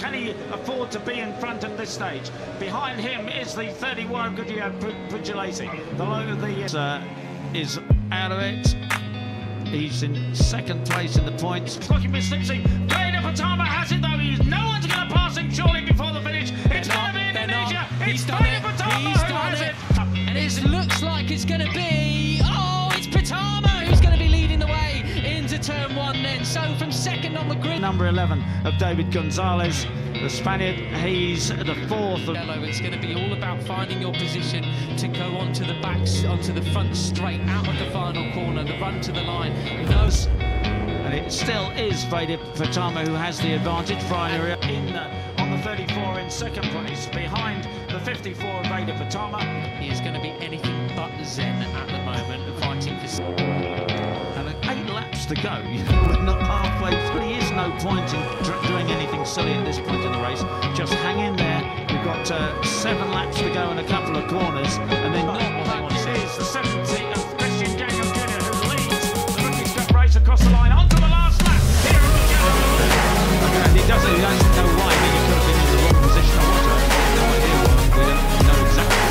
Can he afford to be in front at this stage? Behind him is the 31 Goodyear Pugilesi. Is out of it. He's in second place in the points. He's looking for Slipsy. Veda Ega has it though. No one's going to pass him surely before the finish. It's going to be Indonesia. It's Veda Ega who has it. And it looks like it's going to be, it's Pitama who's going to be leading the way into turn one then. So from second on the grid. Number 11 of David Gonzalez, the Spaniard. He's the fourth. It's going to be all about finding your position to go onto the backs, onto the front straight, out of the final corner, the run to the line. And it still is Veda Ega who has the advantage. Friday on the 34 in second place, behind the 54 of Veda Ega. He is going to be anything but zen at the moment, fighting for. And 8 laps to go. We're not halfway through. There is no point in doing anything silly at this point in the race. Just hang in there. We've got 7 laps to go and a couple of corners, and then it is the 70 of Christian Daniel Jr. who leads the Rookies Cup race across the line onto the last lap. Here in the yellow. And he doesn't know why. I mean, he could have been in the wrong position or what. No idea why. We don't know exactly.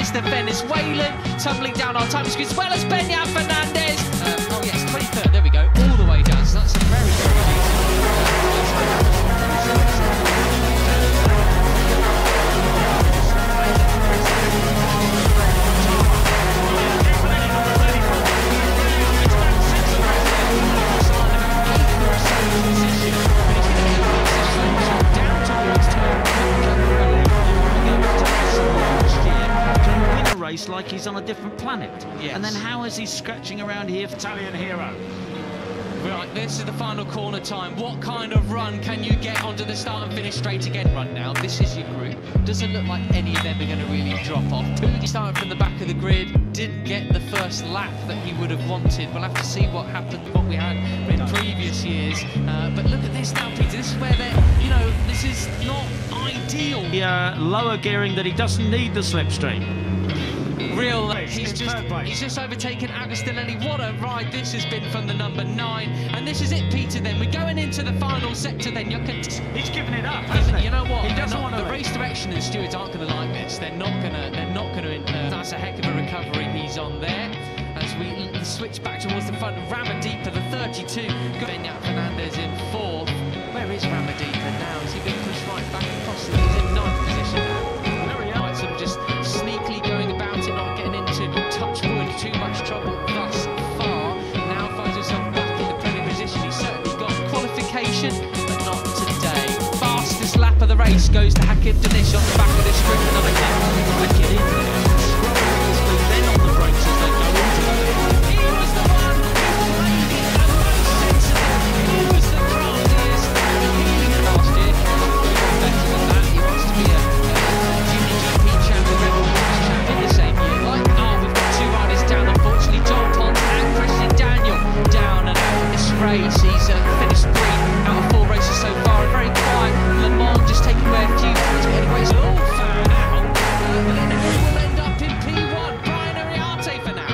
The Venezuelan tumbling down our time screen, as well as Beñat Fernandez. Oh yes, 23rd, there we go, all the way down. So that's a very, like he's on a different planet. Yes. And then how is he scratching around here for Italian hero? Right, this is the final corner time. What kind of run can you get onto the start and finish straight again run now? This is your group. Doesn't look like any of them are going to really drop off. Pudi started from the back of the grid, didn't get the first lap that he would have wanted. We'll have to see what happened, what we had in previous years. But look at this now, Peter. This is where they're, this is not ideal. The lower gearing that he doesn't need the slipstream. He's just overtaken Agostinelli. What a ride this has been from the number 9. And this is it, Peter, then. We're going into the final sector then. He's given it up, hasn't he? You know what? He doesn't want to. The race direction and stewards aren't going to like this. They're not going to. That's a heck of a recovery he's on there. As we switch back towards the front, Ramadipa, the 32. Beñat Fernandez in 4th. Where is Ramadipa now? Is he going to push right back across? He's in 9th position now. Very right, sort of just sneakily going about it, not getting into touch wood, too much trouble thus far. Now finds himself back in the podium position. He's certainly got qualification, but not today. Fastest lap of the race goes to Hakim Danish on the back of this group. Another gap. Get in there. Then on the brakes as they go into it. He was the one who made it the most sensible. He was the craftiest. He last year. Better than that. He wants to be a junior GP champion, Red Bull champion the same year. We've got 2 riders down, unfortunately. John Pons and Christian Daniel down. And this race, he's finished 3 out of 4 races so far. And very quiet. Le Mans just taking away a few points. But anyways, all fan out. But then it will end up in P1. Brian Ariarte for now.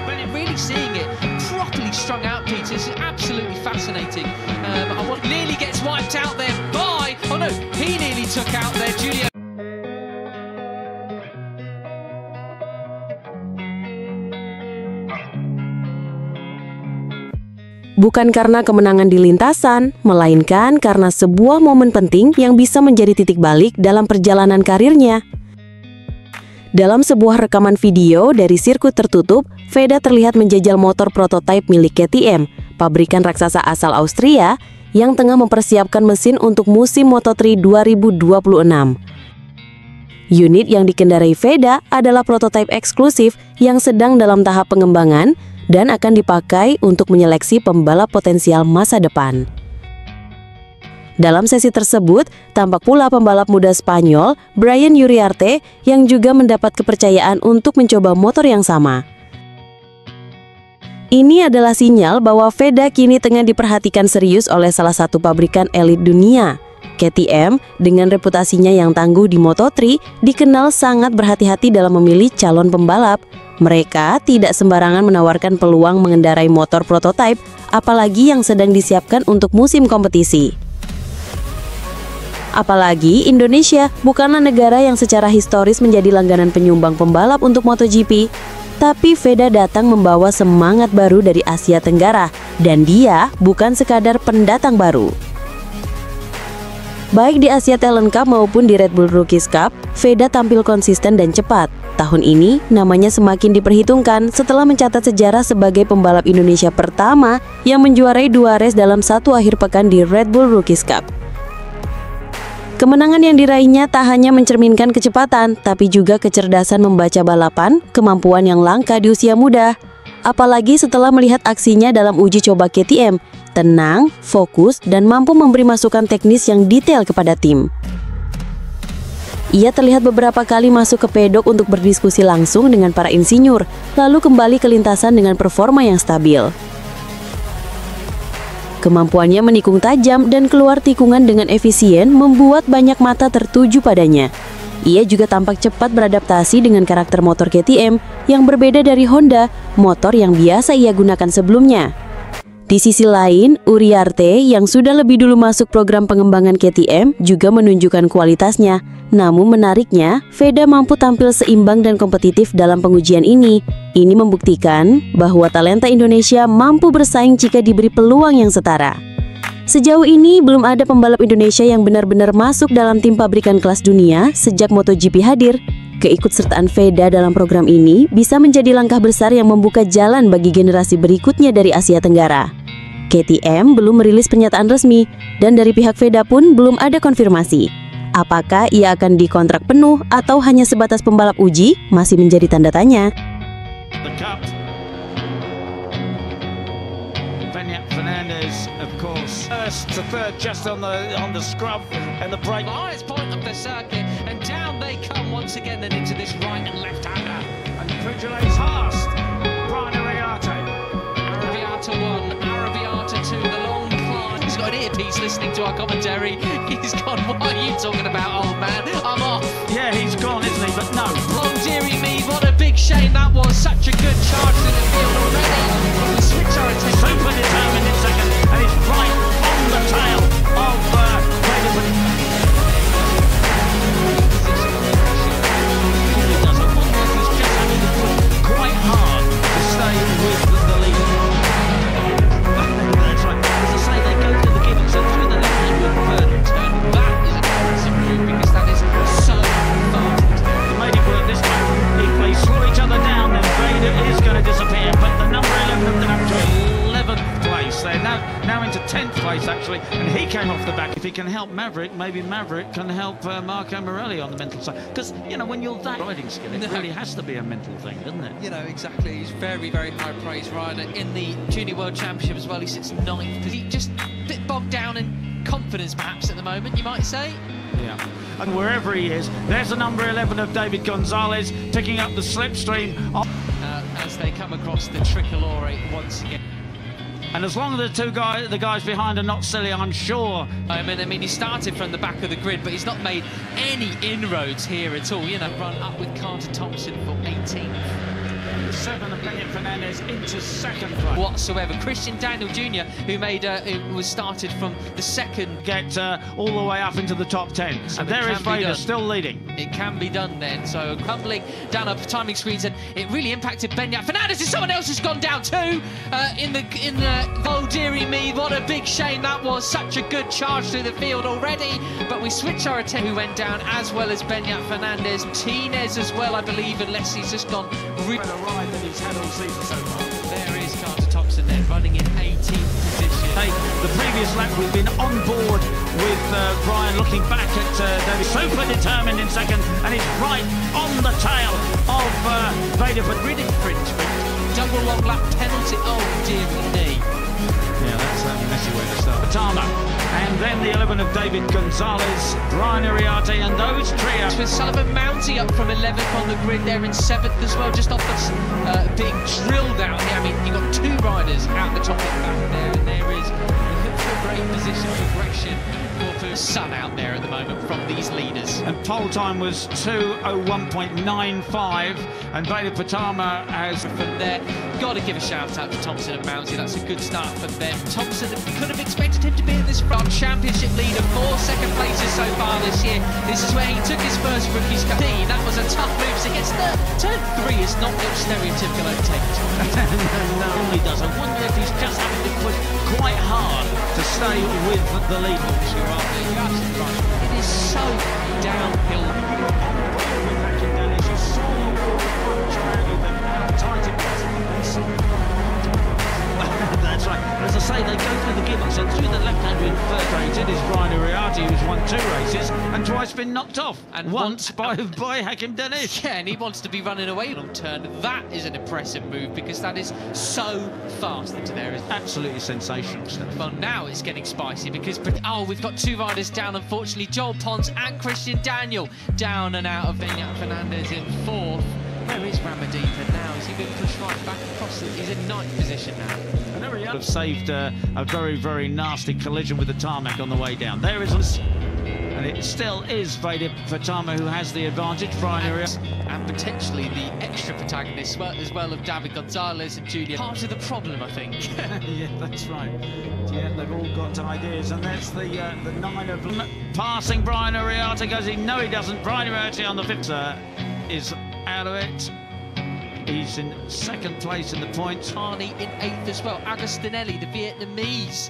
But really seeing it properly strung out, Peter. This is absolutely fascinating. Nearly gets wiped out there by. Oh no, he nearly took out there, Julio. Bukan karena kemenangan di lintasan, melainkan karena sebuah momen penting yang bisa menjadi titik balik dalam perjalanan karirnya. Dalam sebuah rekaman video dari sirkuit tertutup, Veda terlihat menjajal motor prototipe milik KTM, pabrikan raksasa asal Austria, yang tengah mempersiapkan mesin untuk musim Moto3 2026. Unit yang dikendarai Veda adalah prototipe eksklusif yang sedang dalam tahap pengembangan dan akan dipakai untuk menyeleksi pembalap potensial masa depan. Dalam sesi tersebut, tampak pula pembalap muda Spanyol, Brian Uriarte, yang juga mendapat kepercayaan untuk mencoba motor yang sama. Ini adalah sinyal bahwa Veda kini tengah diperhatikan serius oleh salah satu pabrikan elit dunia. KTM, dengan reputasinya yang tangguh di Moto3, dikenal sangat berhati-hati dalam memilih calon pembalap. Mereka tidak sembarangan menawarkan peluang mengendarai motor prototipe, apalagi yang sedang disiapkan untuk musim kompetisi. Apalagi Indonesia bukanlah negara yang secara historis menjadi langganan penyumbang pembalap untuk MotoGP. Tapi Veda datang membawa semangat baru dari Asia Tenggara, dan dia bukan sekadar pendatang baru. Baik di Asia Talent Cup maupun di Red Bull Rookies Cup, Veda tampil konsisten dan cepat. Tahun ini, namanya semakin diperhitungkan setelah mencatat sejarah sebagai pembalap Indonesia pertama yang menjuarai 2 race dalam satu akhir pekan di Red Bull Rookies Cup. Kemenangan yang diraihnya tak hanya mencerminkan kecepatan, tapi juga kecerdasan membaca balapan, kemampuan yang langka di usia muda. Apalagi setelah melihat aksinya dalam uji coba KTM, tenang, fokus, dan mampu memberi masukan teknis yang detail kepada tim. Ia terlihat beberapa kali masuk ke pedok untuk berdiskusi langsung dengan para insinyur, lalu kembali ke lintasan dengan performa yang stabil. Kemampuannya menikung tajam dan keluar tikungan dengan efisien membuat banyak mata tertuju padanya. Ia juga tampak cepat beradaptasi dengan karakter motor KTM yang berbeda dari Honda, motor yang biasa ia gunakan sebelumnya. Di sisi lain, Uriarte yang sudah lebih dulu masuk program pengembangan KTM juga menunjukkan kualitasnya. Namun menariknya, Veda mampu tampil seimbang dan kompetitif dalam pengujian ini. Ini membuktikan bahwa talenta Indonesia mampu bersaing jika diberi peluang yang setara. Sejauh ini, belum ada pembalap Indonesia yang benar-benar masuk dalam tim pabrikan kelas dunia sejak MotoGP hadir. Keikutsertaan Veda dalam program ini bisa menjadi langkah besar yang membuka jalan bagi generasi berikutnya dari Asia Tenggara. KTM belum merilis pernyataan resmi, dan dari pihak Veda pun belum ada konfirmasi. Apakah ia akan dikontrak penuh atau hanya sebatas pembalap uji masih menjadi tanda tanya. Fernandez, of course, first to third, just on the scrub and the brake. Highest point of the circuit, and down they come once again, then into this right and left-hander. And Frigelate's Haast, Brian Uriarte. Uriarte 1, Uriarte 2, the long climb. He's got an earpiece listening to our commentary. He's gone, what are you talking about, old man? I'm off. Yeah, he's gone, isn't he? But no. Oh, dearie me, what a big shame that was. Such a good charge to the field already. We switch our attention. Super determined in second, and he's right on the tail of Veda. He doesn't want this. He's just having to push quite hard to stay with the lead. That's right. As I say, they go to the gibbons and through the left hand with third turn. That is an impressive move because that is so fast. He made it work this time. If they slow each other down, then Veda is going to disappear. But the number 11 have been up to 11th place. They're now into 10th place, actually. And he came off the back. If he can help Maverick, maybe Maverick can help Marco Morelli on the mental side. Because, you know, when you're that riding skill, it really has to be a mental thing, doesn't it? You know, exactly. He's very, very high praise rider. In the Junior World Championship as well, he sits 9th. Because he's just a bit bogged down in confidence, perhaps, at the moment, you might say. Yeah. And wherever he is, there's the number 11 of David Gonzalez picking up the slipstream. As they come across the tricolore once again. And as long as the guys behind are not silly, I'm sure. I mean, he started from the back of the grid, but he's not made any inroads here at all. You know, run up with Carter Thompson for 18th. 7 of Benjamin Fernandez into second place. Whatsoever. Christian Daniel Jr., who was started from the second. Get all the way up into the top 10. So and there is Veda still leading. It can be done then. So crumbling down up timing screens, and it really impacted Benjamin Fernandez. And someone else has gone down too. In the oh dearie me, what a big shame that was. Such a good charge through the field already. But we switch our attention. Who went down as well as Benjamin Fernandez. Tinez as well, I believe, unless he's just gone. Better ride than he's had all season so far. There is Carter Thompson then running in 18th position. Hey, the previous lap we've been on board with Brian looking back at David. Super determined in second, and he's right on the tail of Veda, but really infringement. Double long lap penalty. Oh dear me. Yeah, that's a messy way to start. Patama, and then the 11 of David Gonzalez, Brian Uriarte, and those trio. With Sullivan Mounty up from 11th on the grid there in 7th as well, just off the being drilled out here. I mean, you've got two riders out the top and back there, and there is a great position progression for Sun out there at the moment from these leaders. And pole time was 2:01.95, and Veda Patama has from there. Got to give a shout out to Thompson and Mounty. That's a good start for them. Thompson, could have expected him to be in this front. Championship leader, 4 second places so far this year. This is where he took his first Rookies Cup. That was a tough move. So gets turn 3 is not your stereotypical overtaking. No, he does. I wonder if he's just having to push quite hard to stay with the lead. You're absolutely right. It is so downhill. That's right. As I say, they go through the gibbons, and through the left-hander in third rated is Brian Uriarte, who's won 2 races and twice been knocked off, and once by Hakim Danish. Yeah, and he wants to be running away on turn. That is an impressive move, because that is so fast into there. Absolutely sensational stuff. Well, now it's getting spicy, because we've got 2 riders down, unfortunately. Joel Pons and Christian Daniel down and out of Beñat Fernandez in 4th. Where is Ramadipa now? Is he being pushed right back across? He's in 9th position now. And have saved a very, very nasty collision with the tarmac on the way down. There is, and it still is Veda Patama who has the advantage. And potentially the extra protagonists as well of David Gonzalez and Julia. Part of the problem, I think. Yeah, that's right. Yeah, they've all got ideas, and that's the 9 of passing Brian Uriarte. Goes, he doesn't. Brian Uriarte on the 5th is out of it. He's in 2nd place in the points. Arnie in 8th as well. Agostinelli, the Vietnamese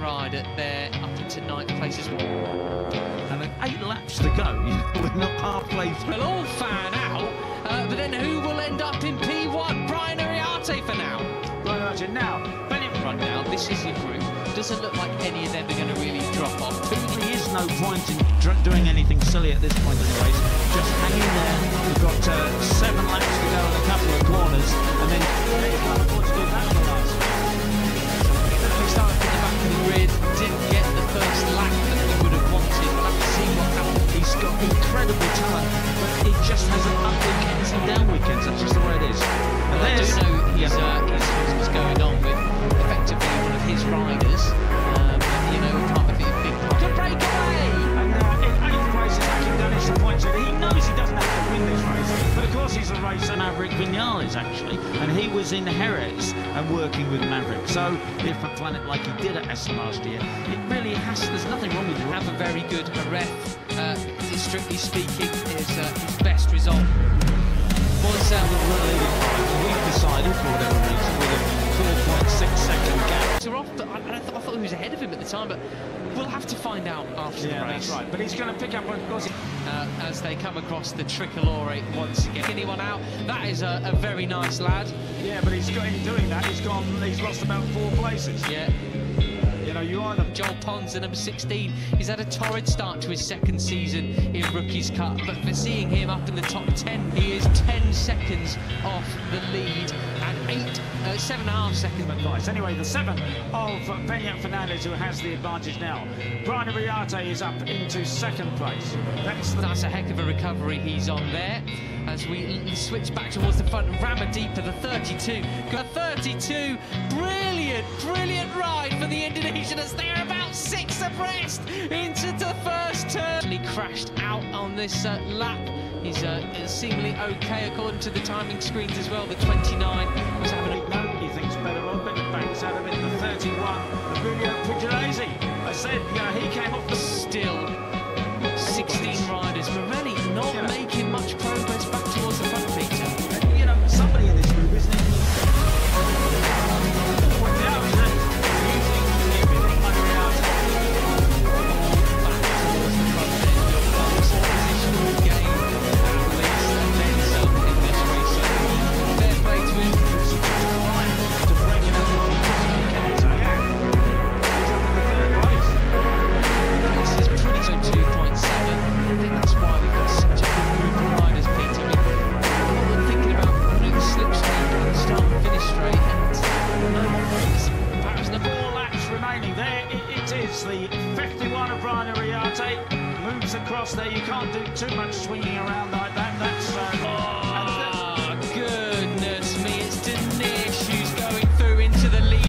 rider there, up into 9th place as well. And 8 laps to go. We're not halfway through. We'll all fan out, but then who will end up in P1? Brian Uriarte for now. Brian Uriarte now. Brilliant run now. This is your group. Doesn't look like any of them are going to really drop off. There really is no point in doing anything silly at this point in the race. Just hang in there. We've got 7 laps to go and a couple of corners, and then they can't afford to do that for us. We started from the back of the grid, didn't get the first lap that we would have wanted. We'll have to see what happens. He's got incredible talent, but he just has an up weekends and down weekends. That's just the way it is. Well, I do know what's going on with effectively one of his riders. Part of the big part. Good breakaway! And in 8th place is Hakim Danish the points. He knows he doesn't have to win this race, but of course he's a racer. Maverick Vinales actually, and he was in Jerez and working with Maverick. So if a planet like he did at Essen last year, it really has. There's nothing wrong with it. Have a very good ref. Strictly speaking, his best result was we've decided for whatever reason with a 4.6 second gap. I thought he was ahead of him at the time, but we'll have to find out after the race. That's right. But he's going to pick up, of course, as they come across the tricolore once again. Anyone out? That is a very nice lad. Yeah, but he's got in doing that. He's lost about 4 places. Yeah. You are the Joel Pons, the number 16. He's had a torrid start to his 2nd season in Rookies Cup, but for seeing him up in the top 10, he is 10 seconds off the lead and 7.5 seconds. Nice. Anyway, the 7 of Beñat Fernandez who has the advantage now. Brian Uriarte is up into 2nd place. That's a heck of a recovery he's on there. As we switch back towards the front, Ramadipa, the 32. Got 32. Brilliant ride for the Indonesian as they're about 6 abreast into the first turn. He crashed out on this lap. He's seemingly okay according to the timing screens as well. The 29 was having a... No, he thinks better of it. Backs out of it. The 31, Emilio Pugliese. I said, he came off the... Still 16 riders. Morelli not making much progress back towards the front, Peter. Somebody in this group, isn't it? there it is, the 51 of Rbrc moves across there. You can't do too much swinging around